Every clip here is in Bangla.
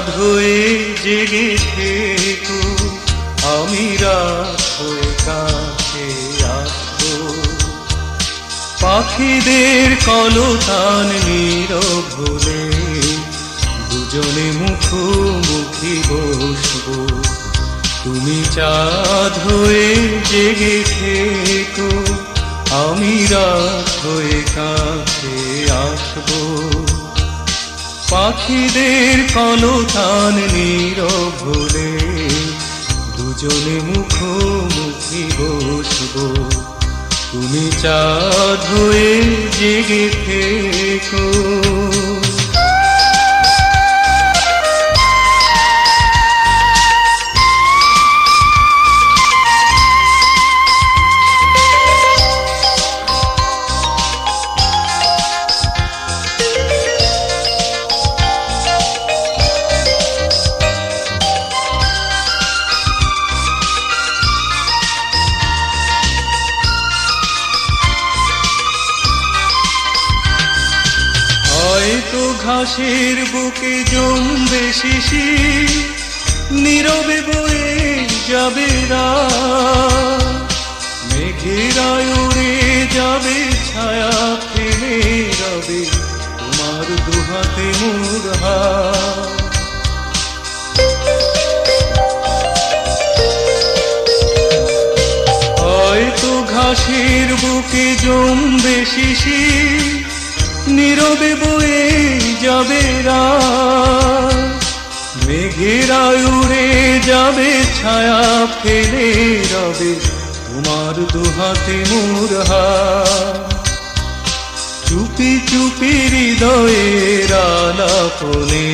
চাঁদ হয়ে জেগে থেকো, আমি রাত হয়ে কাছে আসবো। পাখিদের কলতান নীরব হলে দুজনে মুখোমুখি বসবো। তুমি চাঁদ হয়ে জেগে থেকো, আমি রাত হয়ে কাছে আসবো। পাখিদের কলতান নীরব হলে দুজনে মুখোমুখি বসবো। তুমি চাঁদ হয়ে জেগে থেকো। হয়তো ঘাসের বুকে জমবে শিশির, নীরবে বয়ে যাবে রাত। মেঘেরা উড়ে যাবে ছায়া ফেলে রবে তোমার দুহাতে মোর হাত। হয়তো ঘাসের বুকে জমবে শিশির, নীরবে বয়ে যাবে রাত। মেঘেরা উড়ে যাবে ছায়া ফেলে রবে তোমার দুহাতে মোর হাত। চুপি চুপি হৃদয়ের আলাপনে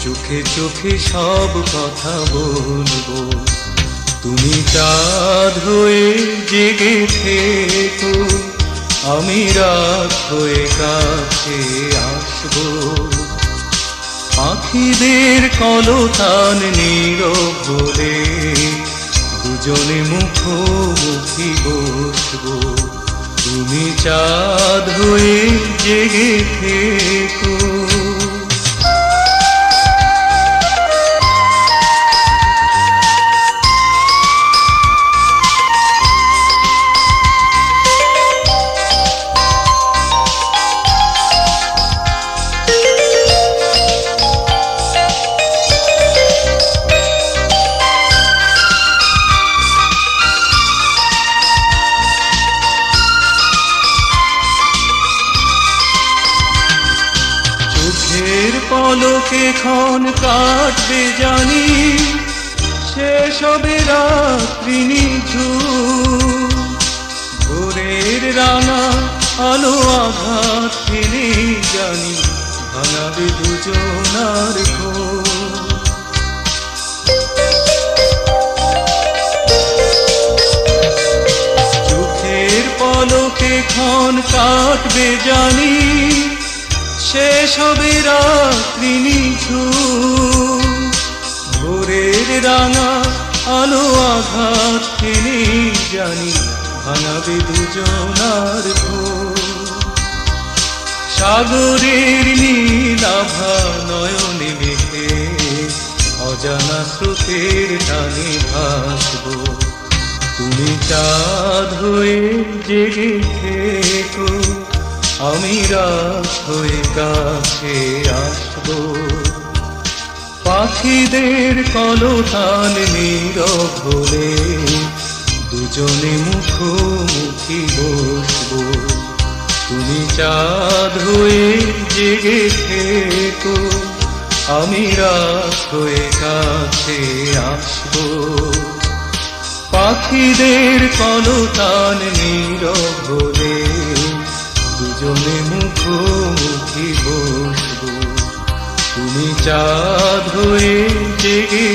চোখে চোখে সব কথা বলবো। তুমি চাঁদ হয়ে জেগে থেকো, আমি রাত হয়ে কাছে আসবো। পাখিদের কলতান নীরব হলে দুজনে মুখোমুখি বসবো। তুমি চাঁদ হয়ে জেগে থেকো। পলকে ক্ষণ কাটবে জানি, শেষ হবে রাত্রি নিঝুম। ভোরের রাঙা আলো আঘাত ফেলে জানি ভাঙাবে দুজনার ঘুম। চোখের পলকে ক্ষণ কাটবে জানি, শেষ হবে রাত্রি নিঝুম। ভোরের রাঙা আলো আঘাত ফেলে জানি ভাঙাবে দুজনার ঘুম। সাগরের নীলাভা নয়নে মেঘে অজানা স্রোতের টানে ভাসবো। তুমি চাঁদ হয়ে জেগে থেকো, আমি রাত হয়ে কাছে আসবো। পাখিদের কলতান নীরব হলে দুজনে মুখোমুখি বসবো। তুমি চাঁদ হয়ে জেগে থেকো, আমি রাত হয়ে কাছে আসবো। পাখিদের কলতান নীরব হলে দুজনে মুখোমুখি বসবো। তুমি চাঁদ হয়ে জেগে